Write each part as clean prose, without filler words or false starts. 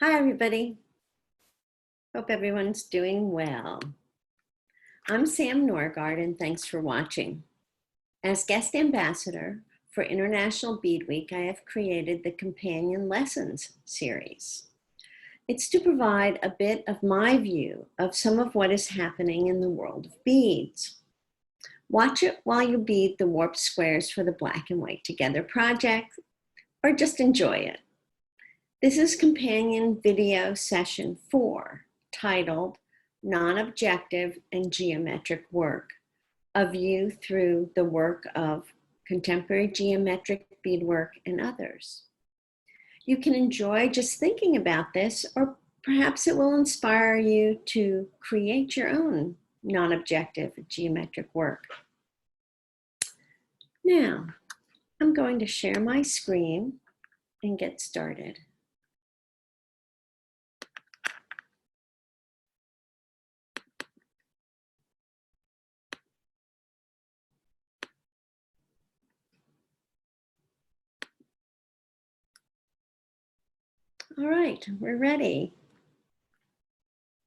Hi, everybody. Hope everyone's doing well. I'm Sam Norgard, and thanks for watching. As guest ambassador for International Bead Week, I have created the Companion Lessons series. It's to provide a bit of my view of some of what is happening in the world of beads. Watch it while you bead the warped squares for the Black and White Together project, or just enjoy it. This is Companion Video Session 4, titled Non-Objective and Geometric Work, a view through the work of contemporary geometric beadwork and others. You can enjoy just thinking about this, or perhaps it will inspire you to create your own non-objective geometric work. Now, I'm going to share my screen and get started. All right, we're ready.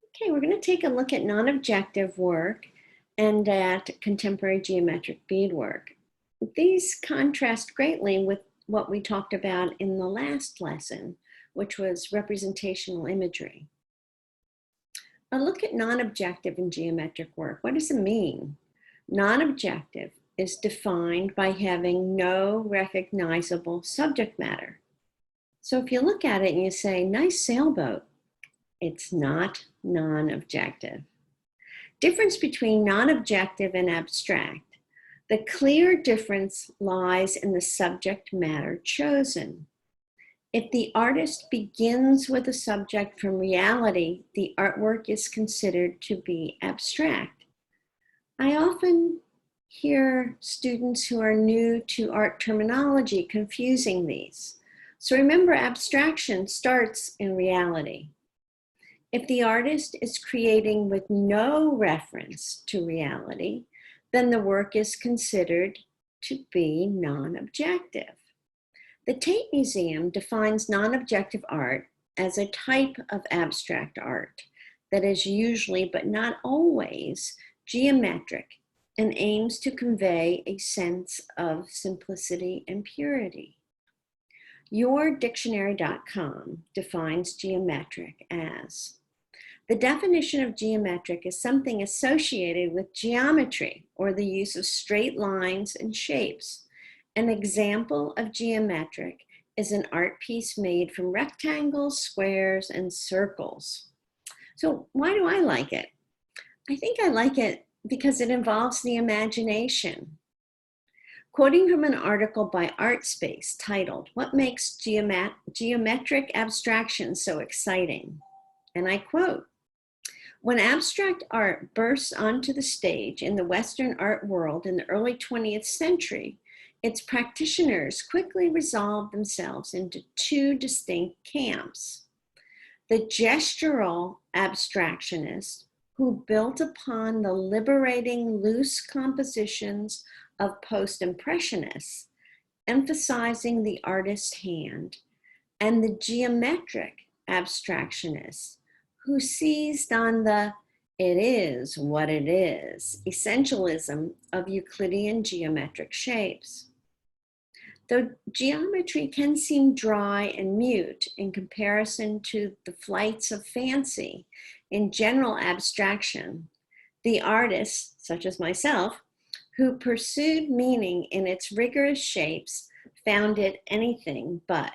Okay, we're going to take a look at non-objective work and at contemporary geometric beadwork. These contrast greatly with what we talked about in the last lesson, which was representational imagery. A look at non-objective and geometric work. What does it mean? Non-objective is defined by having no recognizable subject matter. So if you look at it and you say, nice sailboat, it's not non-objective. Difference between non-objective and abstract. The clear difference lies in the subject matter chosen. If the artist begins with a subject from reality, the artwork is considered to be abstract. I often hear students who are new to art terminology confusing these. So remember, abstraction starts in reality. If the artist is creating with no reference to reality, then the work is considered to be non-objective. The Tate Museum defines non-objective art as a type of abstract art that is usually, but not always, geometric and aims to convey a sense of simplicity and purity. YourDictionary.com defines geometric as the definition of geometric is something associated with geometry or the use of straight lines and shapes. An example of geometric is an art piece made from rectangles, squares, and circles. So why do I like it? I think I like it because it involves the imagination. Quoting from an article by ArtSpace titled, "What Makes Geometric Abstraction So Exciting?" And I quote, "When abstract art bursts onto the stage in the Western art world in the early 20th century, its practitioners quickly resolved themselves into two distinct camps. The gestural abstractionists, who built upon the liberating loose compositions of post-impressionists, emphasizing the artist's hand, and the geometric abstractionists, who seized on the it is what it is essentialism of Euclidean geometric shapes. Though geometry can seem dry and mute in comparison to the flights of fancy in general abstraction, the artists, such as myself, who pursued meaning in its rigorous shapes, found it anything but.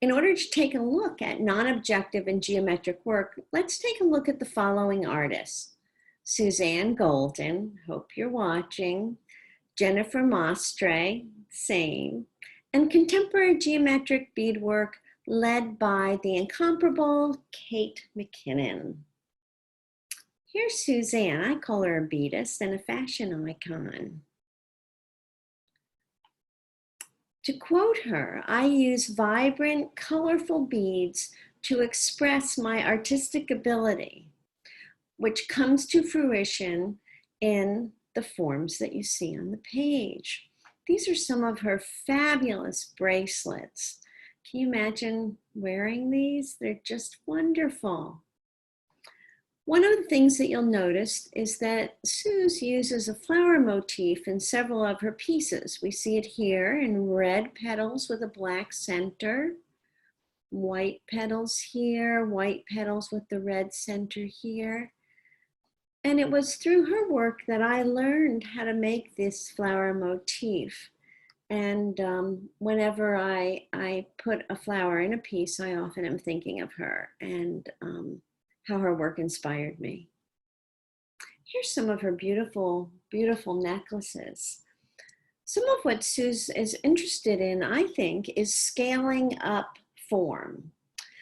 In order to take a look at non-objective and geometric work, let's take a look at the following artists: Suzanne Golden, hope you're watching, Jennifer Mostre, same, and contemporary geometric beadwork led by the incomparable Kate Mckinnon. Here's Suzanne. I call her a beadist and a fashion icon. To quote her, I use vibrant, colorful beads to express my artistic ability, which comes to fruition in the forms that you see on the page. These are some of her fabulous bracelets. Can you imagine wearing these? They're just wonderful. One of the things that you'll notice is that Suze uses a flower motif in several of her pieces. We see it here in red petals with a black center, white petals here, white petals with the red center here. And it was through her work that I learned how to make this flower motif. And whenever I put a flower in a piece, I often am thinking of her and how her work inspired me. Here's some of her beautiful, beautiful necklaces. Some of what Suze is interested in, I think, is scaling up form.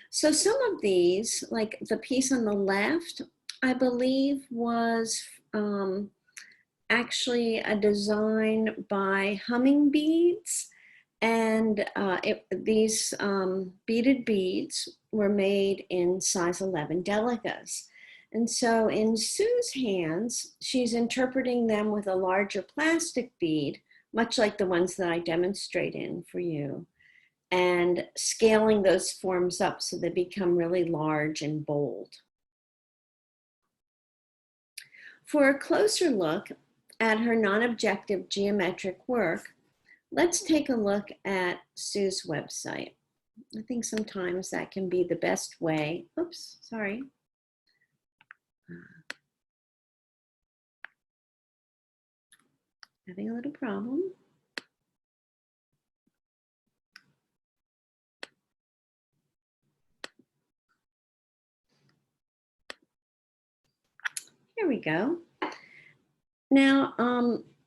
So some of these, like the piece on the left, I believe was actually a design by Humming Beads. And these beaded beads were made in size 11 delicas. And so in Sue's hands, she's interpreting them with a larger plastic bead, much like the ones that I demonstrate in for you, and scaling those forms up so they become really large and bold. For a closer look at her non-objective geometric work, let's take a look at Sue's website. I think sometimes that can be the best way. Oops, sorry. Having a little problem. Here we go. Now,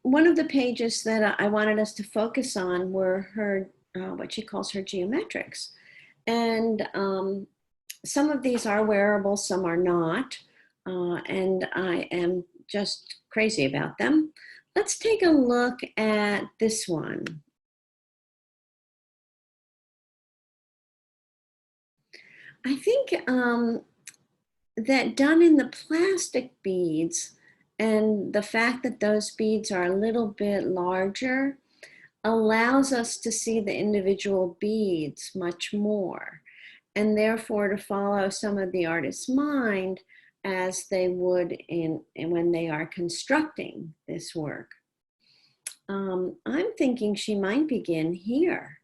one of the pages that I wanted us to focus on were her, what she calls her geometrics. And some of these are wearable, some are not. And I am just crazy about them. Let's take a look at this one. I think that done in the plastic beads, and the fact that those beads are a little bit larger allows us to see the individual beads much more, and therefore to follow some of the artist's mind as they would when they are constructing this work. I'm thinking she might begin here,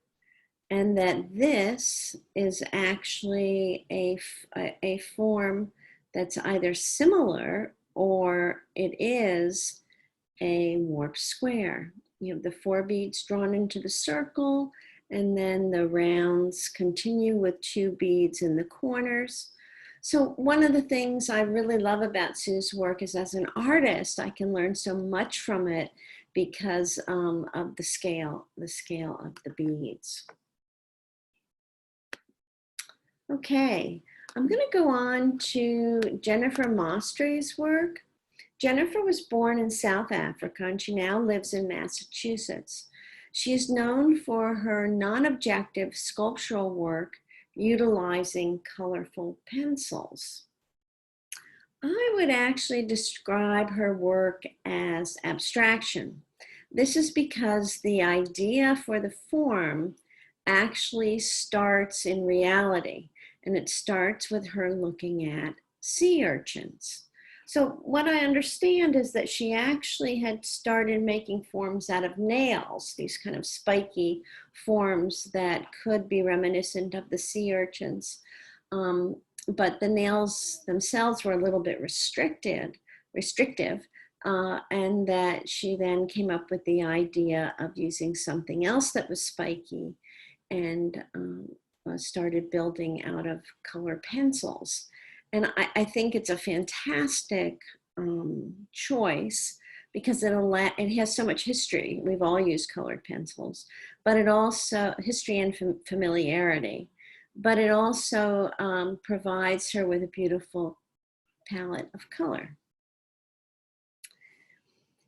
and that this is actually a form that's either similar or it is a warp square. You have the 4 beads drawn into the circle, and then the rounds continue with 2 beads in the corners. So one of the things I really love about Sue's work is, as an artist, I can learn so much from it because of the scale of the beads. Okay, I'm going to go on to Jennifer Mastre's work. Jennifer was born in South Africa, and she now lives in Massachusetts. She is known for her non-objective sculptural work utilizing colorful pencils. I would actually describe her work as abstraction. This is because the idea for the form actually starts in reality, and it starts with her looking at sea urchins. So what I understand is that she actually had started making forms out of nails, these kind of spiky forms that could be reminiscent of the sea urchins. But the nails themselves were a little bit restrictive, and that she then came up with the idea of using something else that was spiky, and started building out of color pencils. And I think it's a fantastic choice because it has so much history. We've all used colored pencils, but it also, history and familiarity, but it also provides her with a beautiful palette of color.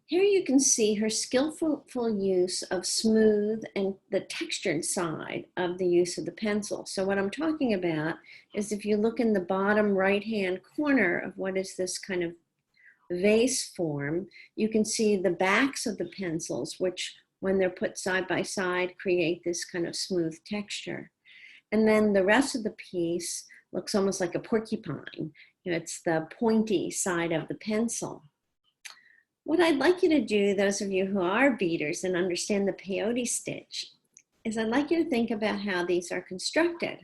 Here you can see her skillful use of smooth and the textured side of the use of the pencil. So what I'm talking about is, if you look in the bottom right-hand corner of what is this kind of vase form, you can see the backs of the pencils, which when they're put side by side create this kind of smooth texture. And then the rest of the piece looks almost like a porcupine. It's the pointy side of the pencil. What I'd like you to do, those of you who are beaders and understand the peyote stitch, is I'd like you to think about how these are constructed.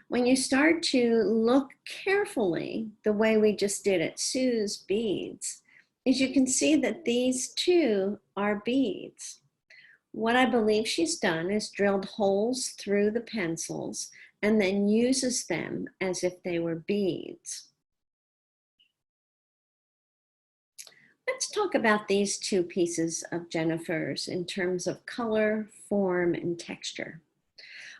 When you start to look carefully, the way we just did at Sue's beads, is you can see that these two are beads. What I believe she's done is drilled holes through the pencils and then uses them as if they were beads. Let's talk about these two pieces of Jennifer's in terms of color, form, and texture.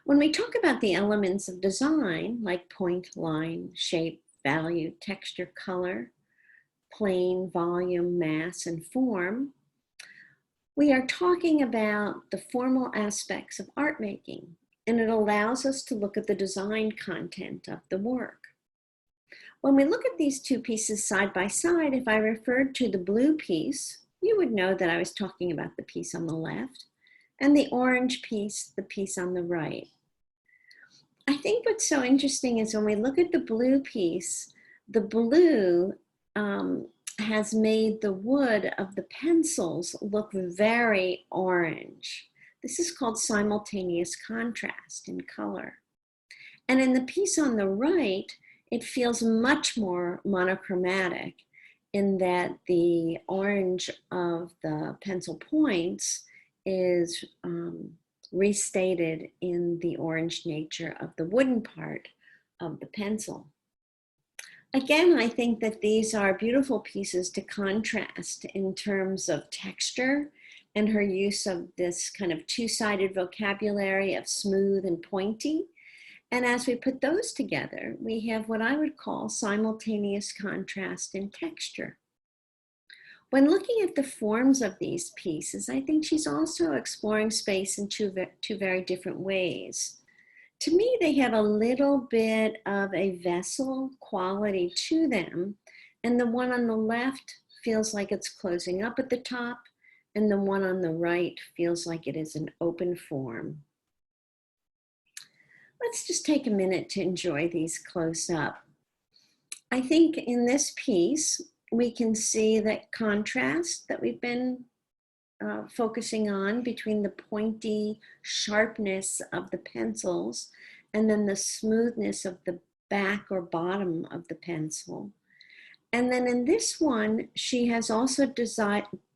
When we talk about the elements of design, like point, line, shape, value, texture, color, plane, volume, mass, and form, we are talking about the formal aspects of art making, and it allows us to look at the design content of the work. When we look at these two pieces side by side, if I referred to the blue piece, you would know that I was talking about the piece on the left, and the orange piece, the piece on the right. I think what's so interesting is when we look at the blue piece, the blue has made the wood of the pencils look very orange. This is called simultaneous contrast in color. And in the piece on the right, it feels much more monochromatic in that the orange of the pencil points is restated in the orange nature of the wooden part of the pencil. Again, I think that these are beautiful pieces to contrast in terms of texture and her use of this kind of two-sided vocabulary of smooth and pointy. And as we put those together, we have what I would call simultaneous contrast in texture. When looking at the forms of these pieces, I think she's also exploring space in two very different ways. To me, they have a little bit of a vessel quality to them, and the one on the left feels like it's closing up at the top, and the one on the right feels like it is an open form. Let's just take a minute to enjoy these close up. I think in this piece, we can see that contrast that we've been focusing on between the pointy sharpness of the pencils and then the smoothness of the back or bottom of the pencil. And then in this one, she has also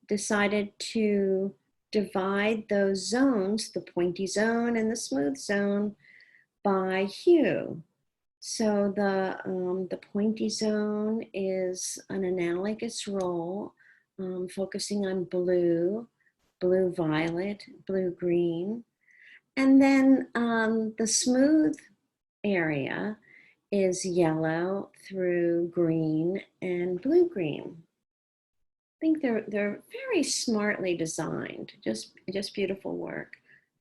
decided to divide those zones, the pointy zone and the smooth zone, by hue. So the pointy zone is an analogous role, focusing on blue, blue-violet, blue-green. And then the smooth area is yellow through green and blue-green. I think they're very smartly designed, just beautiful work.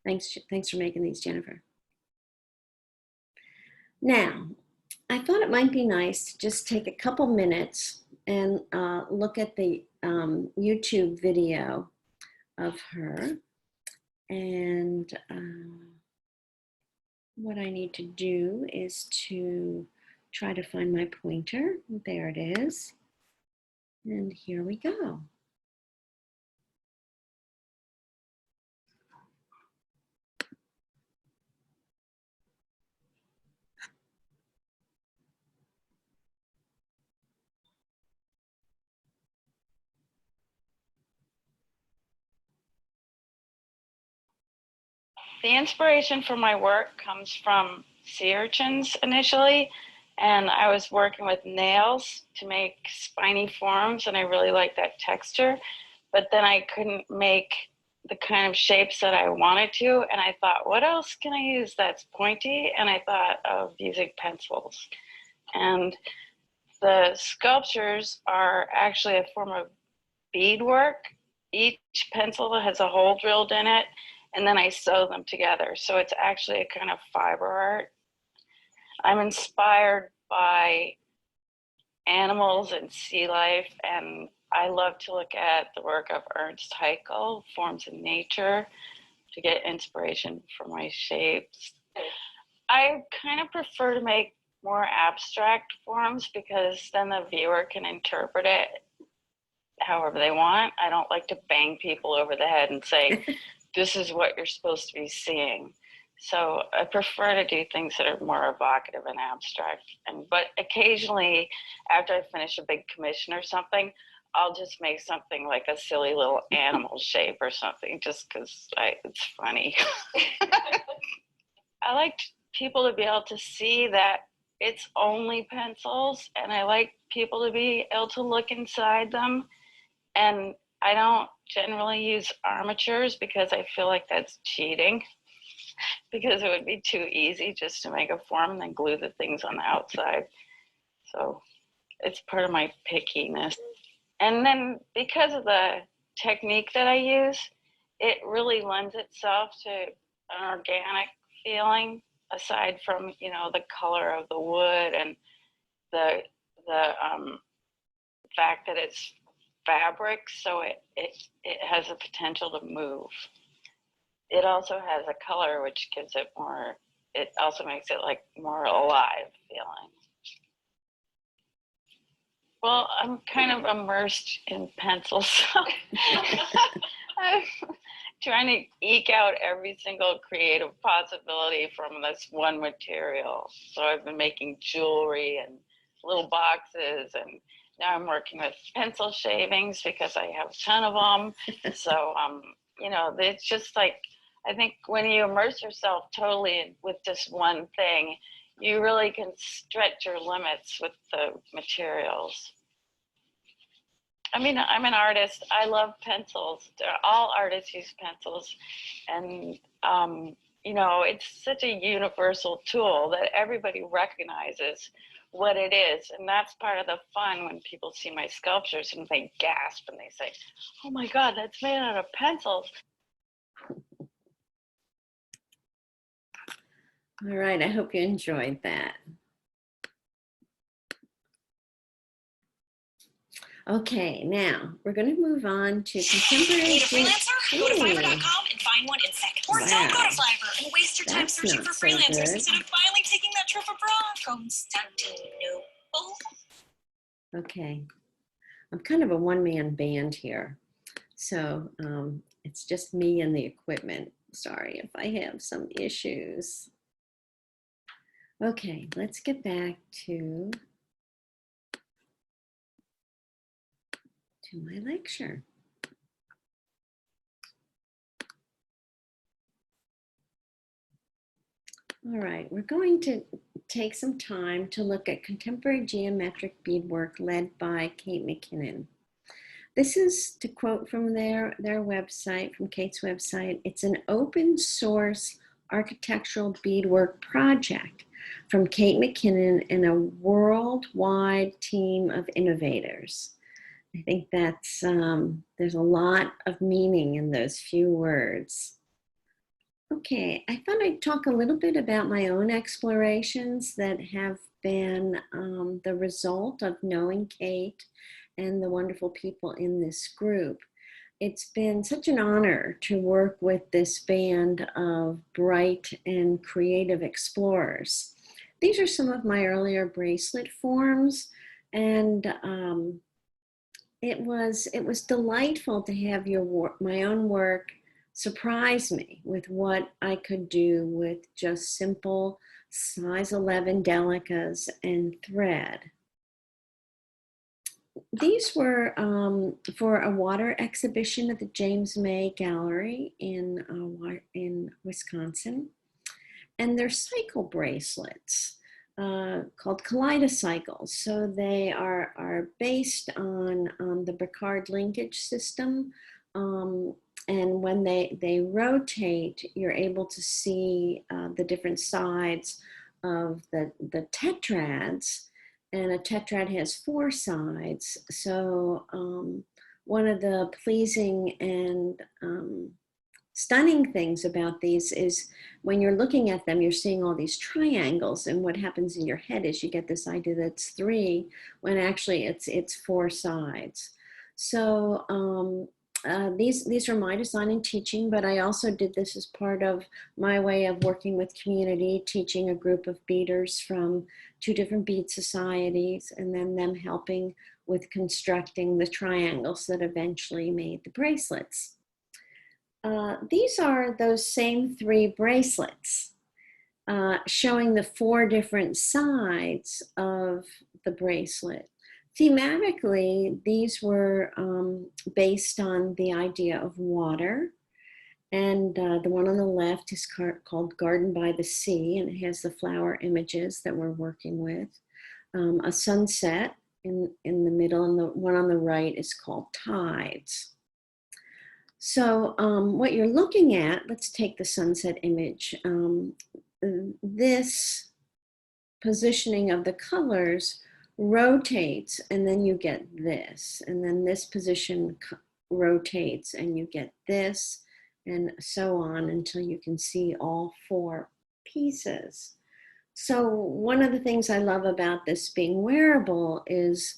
Thanks for making these, Jennifer. Now, I thought it might be nice to just take a couple minutes and look at the YouTube video of her. And what I need to do is to try to find my pointer. There it is. And here we go. The inspiration for my work comes from sea urchins initially, and I was working with nails to make spiny forms, and I really liked that texture, but then I couldn't make the kind of shapes that I wanted to, and I thought, what else can I use that's pointy? And I thought of using pencils. And the sculptures are actually a form of beadwork. Each pencil has a hole drilled in it, and then I sew them together. So it's actually a kind of fiber art. I'm inspired by animals and sea life, and I love to look at the work of Ernst Haeckel, Forms in Nature, to get inspiration for my shapes. I kind of prefer to make more abstract forms because then the viewer can interpret it however they want. I don't like to bang people over the head and say, this is what you're supposed to be seeing. So I prefer to do things that are more evocative and abstract. But occasionally, after I finish a big commission or something, I'll just make something like a silly little animal shape or something, just because it's funny. I like people to be able to see that it's only pencils, and I like people to be able to look inside them. And I don't generally use armatures because I feel like that's cheating, because it would be too easy just to make a form and then glue the things on the outside. So it's part of my pickiness. And then because of the technique that I use, it really lends itself to an organic feeling, aside from, you know, the color of the wood and the fact that it's fabric, so it has the potential to move. It also has a color which gives it more, it also makes it like more alive feeling. Well, I'm kind of immersed in pencils, so I'm trying to eke out every single creative possibility from this one material. So I've been making jewelry and little boxes, and now I'm working with pencil shavings because I have a ton of them. So, you know, it's just like, I think when you immerse yourself totally with just one thing, you really can stretch your limits with the materials. I mean, I'm an artist. I love pencils. All artists use pencils. And, you know, it's such a universal tool that everybody recognizes what it is. And that's part of the fun when people see my sculptures and they gasp and they say, oh my God, that's made out of pencils. All right, I hope you enjoyed that. Okay, now we're going to move on to contemporary. Need a freelancer? Go to Fiverr.com and find one in seconds. Or don't go to Fiverr and waste your time searching for freelancers instead of finally taking that trip abroad. Constantinople. Okay, I'm kind of a one-man band here, so it's just me and the equipment. Sorry if I have some issues. Okay, let's get back to my lecture. All right, we're going to take some time to look at contemporary geometric beadwork led by Kate Mckinnon. This is, to quote from their website, from Kate's website, it's an open source architectural beadwork project from Kate Mckinnon and a worldwide team of innovators. I think that's, there's a lot of meaning in those few words. Okay, I thought I'd talk a little bit about my own explorations that have been the result of knowing Kate and the wonderful people in this group. It's been such an honor to work with this band of bright and creative explorers. These are some of my earlier bracelet forms, and it was delightful to have my own work surprise me with what I could do with just simple size 11 delicas and thread. These were for a water exhibition at the James May Gallery in Wisconsin, and they're cycle bracelets called kaleidocycles. So they are based on the Picard linkage system, and when they rotate, you're able to see the different sides of the tetrads. And a tetrad has 4 sides. So one of the pleasing and stunning things about these is when you're looking at them, you're seeing all these triangles, and what happens in your head is you get this idea that it's 3, when actually it's 4 sides. So these are my design and teaching, but I also did this as part of my way of working with community, teaching a group of beaders from 2 different bead societies, and then them helping with constructing the triangles that eventually made the bracelets. These are those same 3 bracelets, showing the 4 different sides of the bracelet. Thematically, these were based on the idea of water. And the one on the left is called Garden by the Sea, and it has the flower images that we're working with. A sunset in the middle, and the one on the right is called Tides. So what you're looking at, let's take the sunset image. This positioning of the colors rotates, and then you get this, and then this position rotates and you get this, and so on until you can see all 4 pieces. So one of the things I love about this being wearable is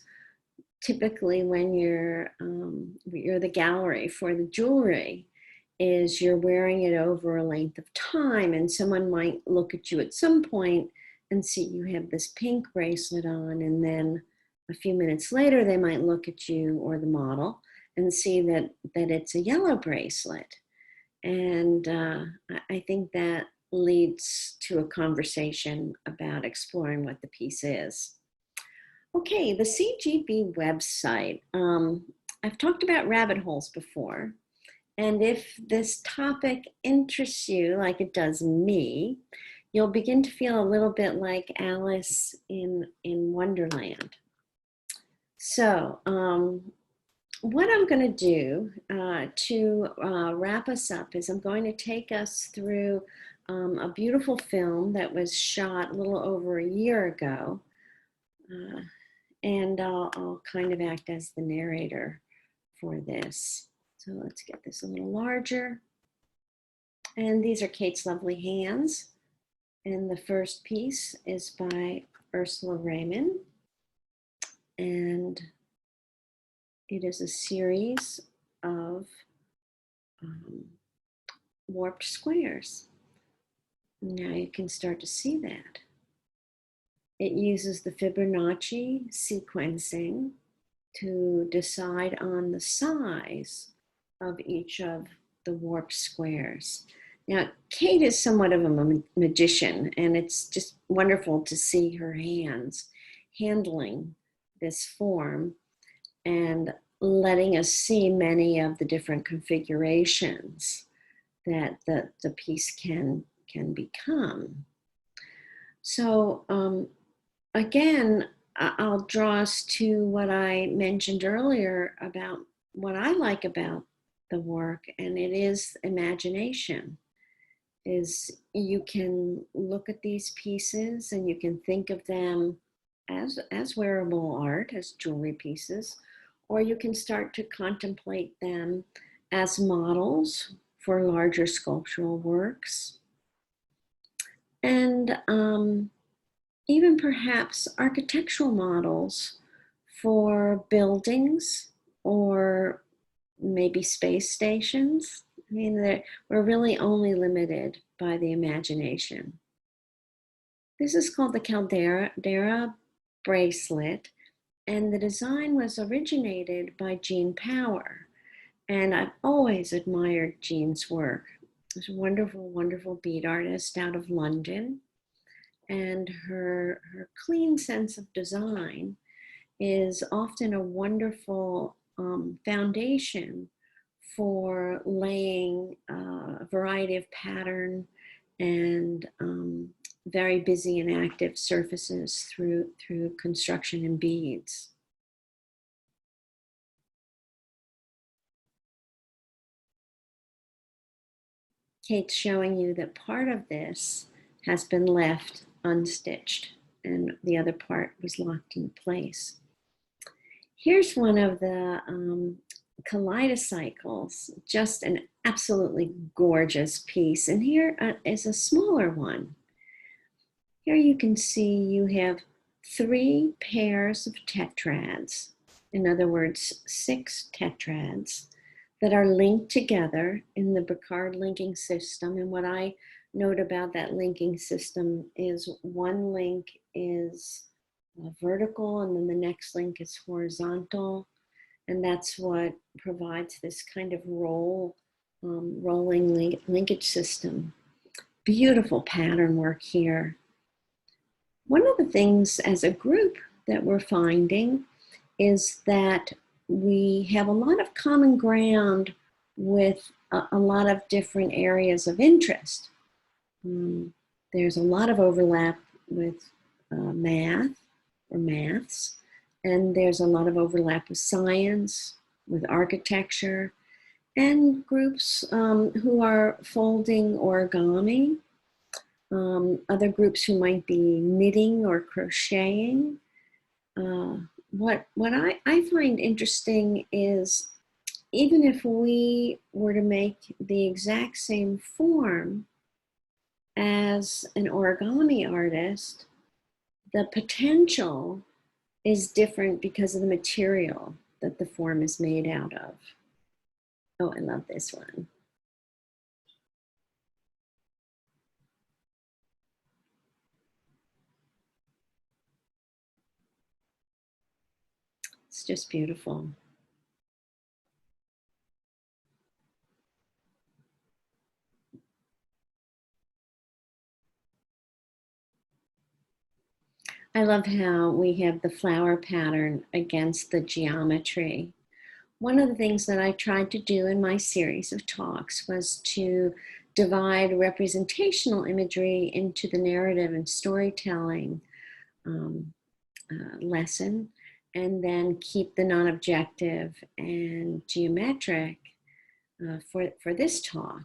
typically when you're the gallery for the jewelry, is you're wearing it over a length of time, and someone might look at you at some point and see you have this pink bracelet on, and then a few minutes later they might look at you or the model and see that it's a yellow bracelet. And I think that leads to a conversation about exploring what the piece is. Okay, the CGB website. I've talked about rabbit holes before, and if this topic interests you like it does me, you'll begin to feel a little bit like Alice in Wonderland. So what I'm going to do to wrap us up is I'm going to take us through a beautiful film that was shot a little over a year ago. And I'll kind of act as the narrator for this. So let's get this a little larger. And these are Kate's lovely hands. And the first piece is by Ursula Raymond. And it is a series of warped squares. Now you can start to see that. It uses the Fibonacci sequencing to decide on the size of each of the warped squares. Now, Kate is somewhat of a magician, and it's just wonderful to see her hands handling this form and letting us see many of the different configurations that the piece can become. So again, I'll draw us to what I mentioned earlier about what I like about the work, and it is imagination. Is you can look at these pieces and you can think of them as wearable art, as jewelry pieces, or you can start to contemplate them as models for larger sculptural works. And even perhaps architectural models for buildings or maybe space stations. I mean, we're really only limited by the imagination. This is called the Caldera bracelet, and the design was originated by Jean Power. And I've always admired Jean's work. She's a wonderful, wonderful bead artist out of London. And her clean sense of design is often a wonderful foundation for laying a variety of pattern and very busy and active surfaces through construction in beads. Kate's showing you that part of this has been left unstitched and the other part was locked in place. Here's one of the kaleidocycles, just an absolutely gorgeous piece. And here is a smaller one. Here you can see you have 3 pairs of tetrads. In other words, 6 tetrads that are linked together in the Picard linking system. And what I note about that linking system is one link is vertical and then the next link is horizontal. And that's what provides this kind of rolling linkage system. Beautiful pattern work here. One of the things as a group that we're finding is that we have a lot of common ground with a lot of different areas of interest. There's a lot of overlap with math or maths, and there's a lot of overlap with science, with architecture, and groups who are folding origami, other groups who might be knitting or crocheting. What I find interesting is even if we were to make the exact same form as an origami artist, the potential is different because of the material that the form is made out of. Oh, I love this one. It's just beautiful. I love how we have the flower pattern against the geometry. One of the things that I tried to do in my series of talks was to divide representational imagery into the narrative and storytelling lesson, and then keep the non-objective and geometric for this talk.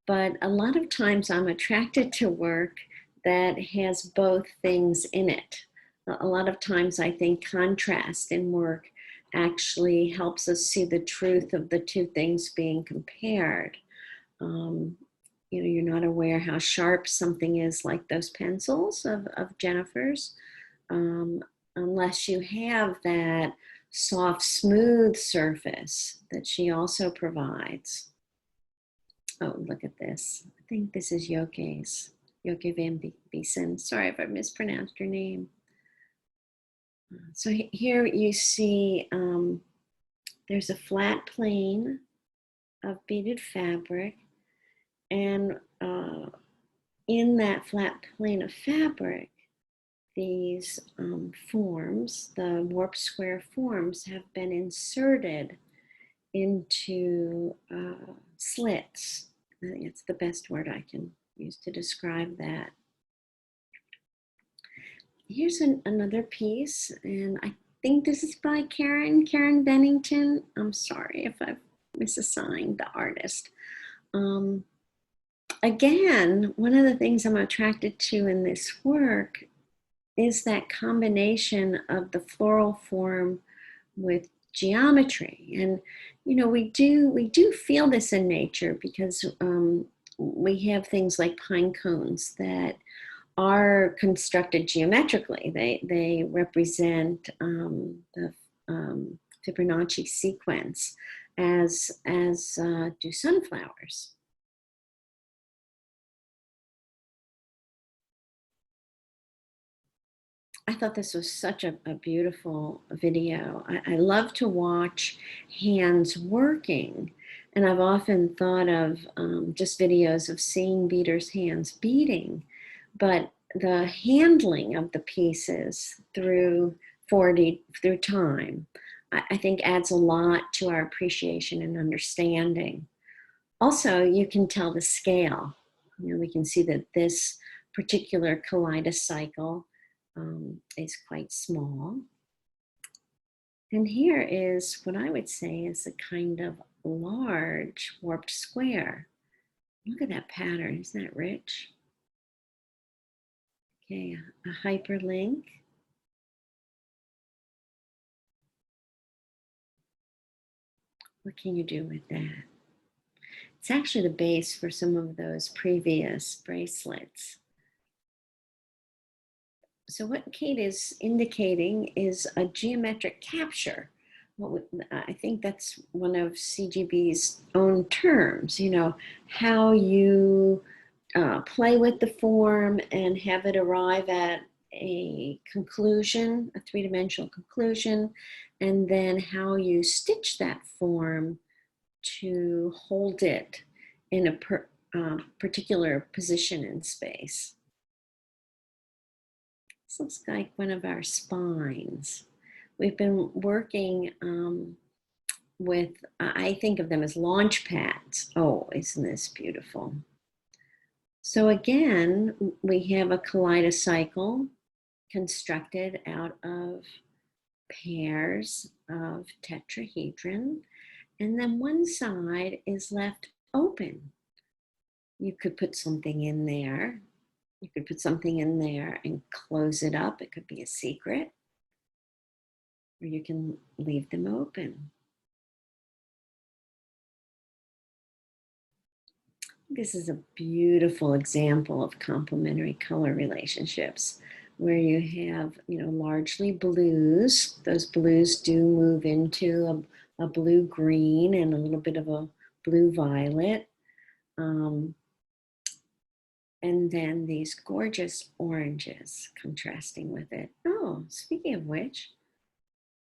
But a lot of times I'm attracted to work that has both things in it. A lot of times I think contrast in work actually helps us see the truth of the two things being compared. You know, you're not aware how sharp something is, like those pencils of Jennifer's, unless you have that soft, smooth surface that she also provides. Oh, look at this. I think this is Yoke's. Yoke Van Beeson. Sorry if I mispronounced your name. So here you see there's a flat plane of beaded fabric, and in that flat plane of fabric, these forms, the warp square forms, have been inserted into slits. I think it's the best word I can use to describe that. Here's another piece, and I think this is by Karen Bennington. I'm sorry if I've misassigned the artist. Again, one of the things I'm attracted to in this work is that combination of the floral form with geometry. And you know, we do feel this in nature because we have things like pine cones that are constructed geometrically. They represent the Fibonacci sequence, as do sunflowers. I thought this was such a beautiful video. I love to watch hands working, and I've often thought of just videos of seeing beaders' hands beading, but the handling of the pieces through time, I think adds a lot to our appreciation and understanding. Also, you can tell the scale. You know, we can see that this particular kaleidocycle is quite small. And here is what I would say is a kind of large warped square. Look at that pattern, isn't that rich? Okay, a hyperlink. What can you do with that? It's actually the base for some of those previous bracelets. So what Kate is indicating is a geometric capture I think that's one of CGB's own terms, you know, how you play with the form and have it arrive at a conclusion, a three-dimensional conclusion, and then how you stitch that form to hold it in a particular position in space. This looks like one of our spines. We've been working with, I think of them as launch pads. Oh, isn't this beautiful? So again, we have a kaleidocycle constructed out of pairs of tetrahedron, and then one side is left open. You could put something in there. You could put something in there and close it up. It could be a secret, or you can leave them open. This is a beautiful example of complementary color relationships where you have, you know, largely blues. Those blues do move into a blue-green and a little bit of a blue-violet. And then these gorgeous oranges contrasting with it. Oh, speaking of which,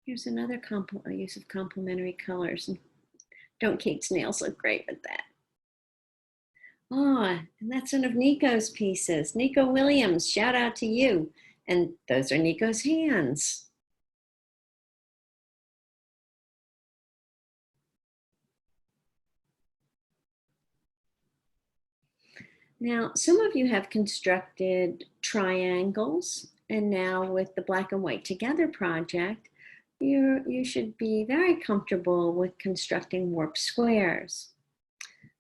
here's another use of complementary colors. Don't Kate's nails look great with that? Oh, and that's one of Nico's pieces. Nico Williams, shout out to you. And those are Nico's hands. Now, some of you have constructed triangles, and now with the Black and White Together project, you should be very comfortable with constructing warp squares.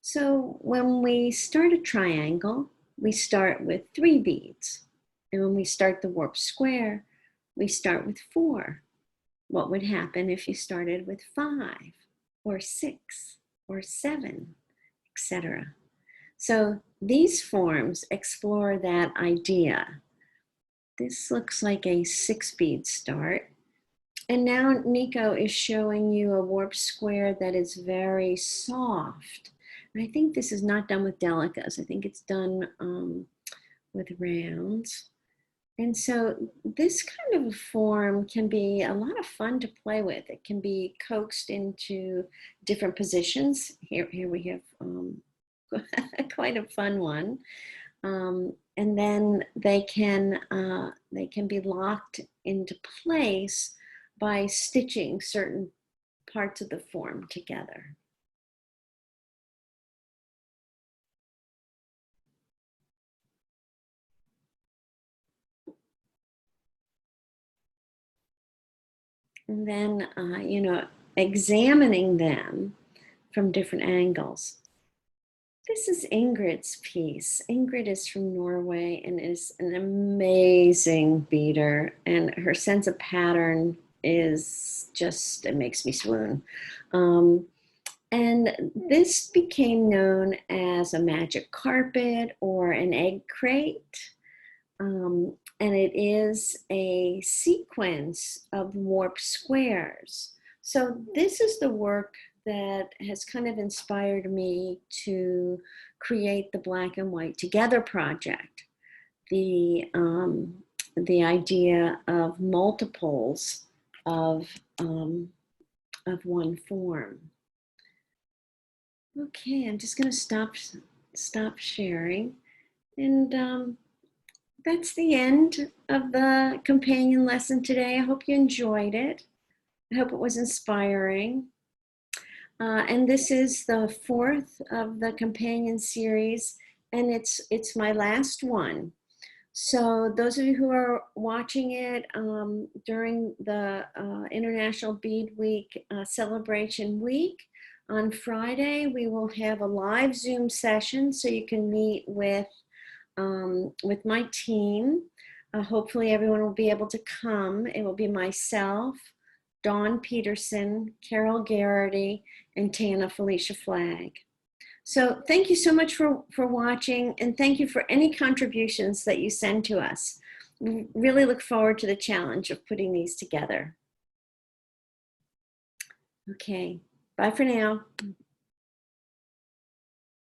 So when we start a triangle, we start with 3 beads. And when we start the warp square, we start with 4. What would happen if you started with 5 or 6 or 7, etc.? So these forms explore that idea. This looks like a 6-bead start. And now Nico is showing you a warp square that is very soft. And I think this is not done with delicas. I think it's done with rounds. And so this kind of a form can be a lot of fun to play with. It can be coaxed into different positions. Here we have quite a fun one. And then they can be locked into place by stitching certain parts of the form together. And then, you know, examining them from different angles. This is Ingrid's piece. Ingrid is from Norway and is an amazing beader, and her sense of pattern is just, it makes me swoon. And this became known as a magic carpet or an egg crate. And it is a sequence of warp squares. So this is the work that has kind of inspired me to create the Black and White Together project. The idea of multiples of one form. Okay, I'm just going to stop sharing, and that's the end of the companion lesson today. I hope you enjoyed it. I hope it was inspiring. And this is the 4th of the companion series, and it's my last one. So those of you who are watching it during the International Bead Week celebration week, on Friday we will have a live Zoom session so you can meet with my team. Hopefully everyone will be able to come. It will be myself, Dawn Peterson, Carol Garrity, and Tana Felicia Flagg. So thank you so much for watching, and thank you for any contributions that you send to us. We really look forward to the challenge of putting these together. Okay, bye for now.